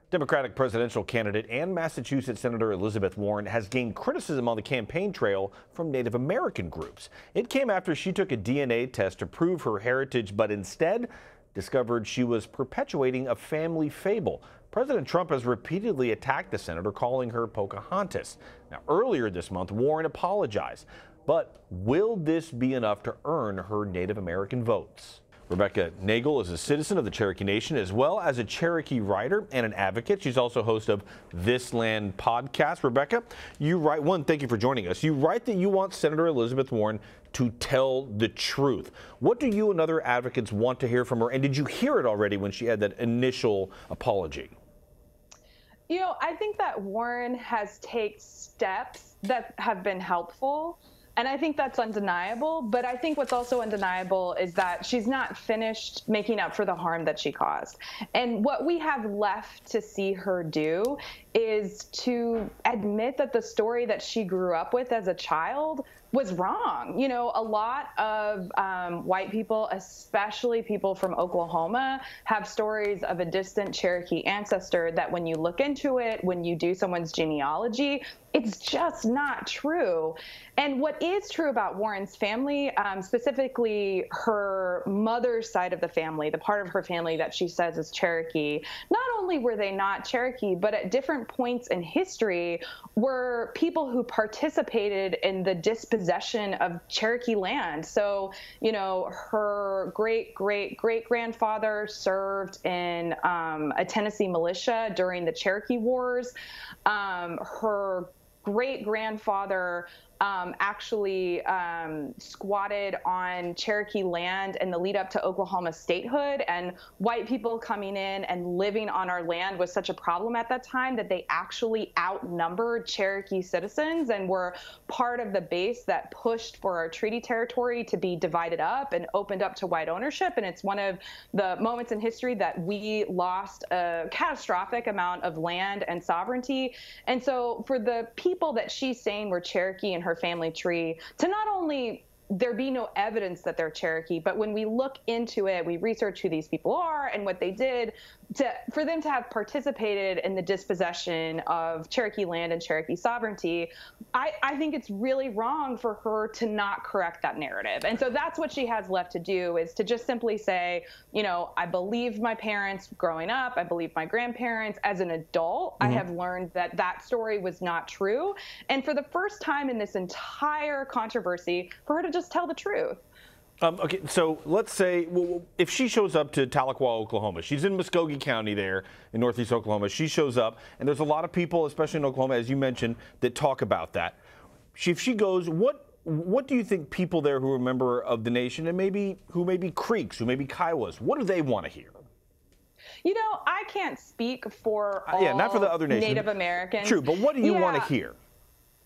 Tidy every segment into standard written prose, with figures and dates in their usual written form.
Democratic presidential candidate and Massachusetts Senator Elizabeth Warren has gained criticism on the campaign trail from Native American groups. It came after she took a DNA test to prove her heritage, but instead discovered she was perpetuating a family fable. President Trump has repeatedly attacked the senator, calling her Pocahontas. Now, earlier this month, Warren apologized. But will this be enough to earn her Native American votes? Rebecca Nagle is a citizen of the Cherokee Nation, as well as a Cherokee writer and an advocate. She's also host of This Land podcast. Rebecca, you write, thank you for joining us. You write that you want Senator Elizabeth Warren to tell the truth. What do you and other advocates want to hear from her? And did you hear it already when she had that initial apology? You know, I think that Warren has taken steps that have been helpful. And I think that's undeniable. But I think what's also undeniable is that she's not finished making up for the harm that she caused. And what we have left to see her do is to admit that the story that she grew up with as a child was wrong. You know, a lot of white people, especially people from Oklahoma, have stories of a distant Cherokee ancestor that when you look into it, when you do someone's genealogy, it's just not true. And what is true about Warren's family, specifically her mother's side of the family, the part of her family that she says is Cherokee, not only were they not Cherokee, but at different points in history were people who participated in the dispossession of Cherokee land. So, you know, her great-great-great-grandfather served in a Tennessee militia during the Cherokee Wars. Her great-grandfather actually squatted on Cherokee land in the lead up to Oklahoma statehood, and white people coming in and living on our land was such a problem at that time that they actually outnumbered Cherokee citizens and were part of the base that pushed for our treaty territory to be divided up and opened up to white ownership. And it's one of the moments in history that we lost a catastrophic amount of land and sovereignty. And so for the people that she's saying were Cherokee and her family tree, to not only there be no evidence that they're Cherokee, but when we look into it, we research who these people are and what they did, for them to have participated in the dispossession of Cherokee land and Cherokee sovereignty, I think it's really wrong for her to not correct that narrative. And so that's what she has left to do, is to just simply say, you know, I believed my parents growing up, I believed my grandparents. As an adult, I have learned that that story was not true. And for the first time in this entire controversy, for her to just tell the truth. Okay, so let's say, if she shows up to Tahlequah, Oklahoma, she's in Muskogee County there in northeast Oklahoma. She shows up, and there's a lot of people, especially in Oklahoma, as you mentioned, that talk about that. If she goes, what do you think people there who are a member of the nation, and who may be Creeks, who may be Kiowas, what do they want to hear? You know, I can't speak for all not for the other nations. Native Americans. True, but what do you want to hear?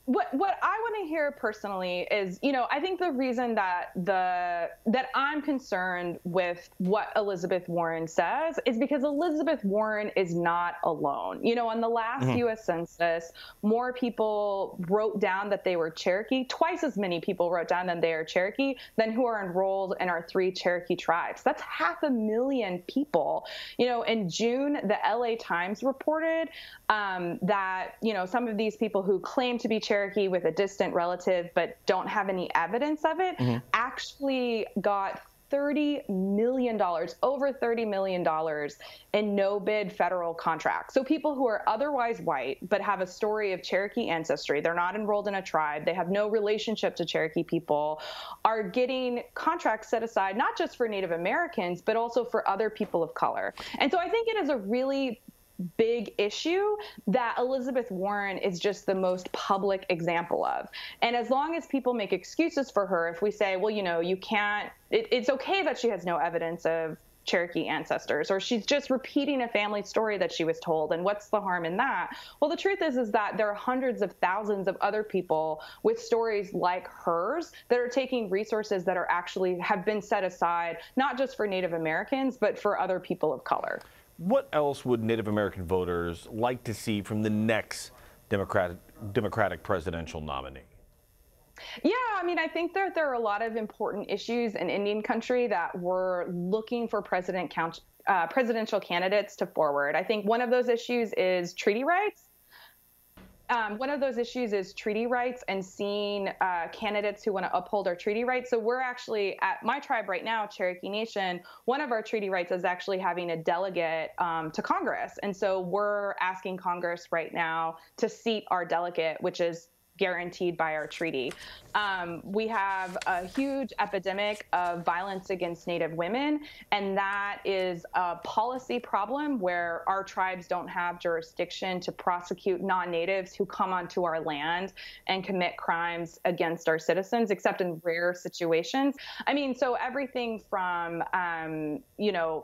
What I want to hear personally is, you know, I think the reason that I'm concerned with what Elizabeth Warren says is because Elizabeth Warren is not alone. You know, on the last U.S. Census, more people wrote down that they were Cherokee. Twice as many people wrote down that they are Cherokee than who are enrolled in our 3 Cherokee tribes. That's 500,000 people. You know, in June, the LA Times reported that, you know, some of these people who claim to be Cherokee with a distant relative but don't have any evidence of it actually got $30 million, over $30 million in no-bid federal contracts. So people who are otherwise white but have a story of Cherokee ancestry, they're not enrolled in a tribe, they have no relationship to Cherokee people, are getting contracts set aside not just for Native Americans but also for other people of color. And so I think it is a really big issue that Elizabeth Warren is just the most public example of. And as long as people make excuses for her, if we say, well, you know, you can't, it's okay that she has no evidence of Cherokee ancestors, or she's just repeating a family story that she was told, and what's the harm in that? Well, the truth is that there are hundreds of thousands of other people with stories like hers that are taking resources that are actually have been set aside, not just for Native Americans, but for other people of color. What else would Native American voters like to see from the next Democratic presidential nominee? Yeah, I mean, I think there are a lot of important issues in Indian country that we're looking for President presidential candidates to forward. I think one of those issues is treaty rights. And seeing candidates who want to uphold our treaty rights. So we're actually at my tribe right now, Cherokee Nation. One of our treaty rights is actually having a delegate to Congress. And so we're asking Congress right now to seat our delegate, which is guaranteed by our treaty. We have a huge epidemic of violence against Native women, and that is a policy problem where our tribes don't have jurisdiction to prosecute non-natives who come onto our land and commit crimes against our citizens, except in rare situations. I mean, so everything from,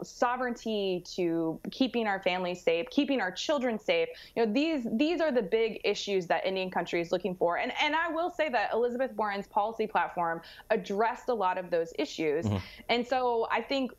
sovereignty to keeping our families safe, keeping our children safe. These are the big issues that Indian country is looking for. And I will say that Elizabeth Warren's policy platform addressed a lot of those issues. Mm-hmm. And so I think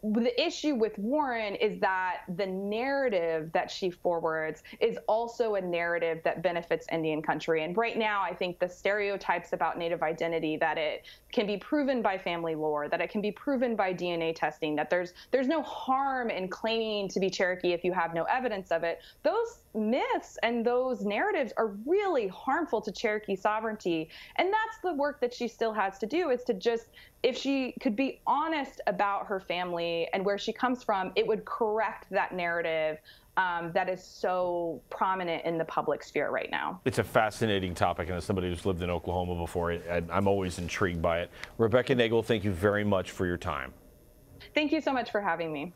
the issue with Warren is that the narrative that she forwards is also a narrative that benefits Indian country. And right now, I think the stereotypes about Native identity, that it can be proven by family lore, that it can be proven by DNA testing, that there's no harm in claiming to be Cherokee if you have no evidence of it. Those myths and those narratives are really harmful to Cherokee sovereignty. And that's the work that she still has to do, is to just, if she could be honest about her family and where she comes from, it would correct that narrative that is so prominent in the public sphere right now. It's a fascinating topic, and as somebody who's lived in Oklahoma before, I'm always intrigued by it. Rebecca Nagle, thank you very much for your time. Thank you so much for having me.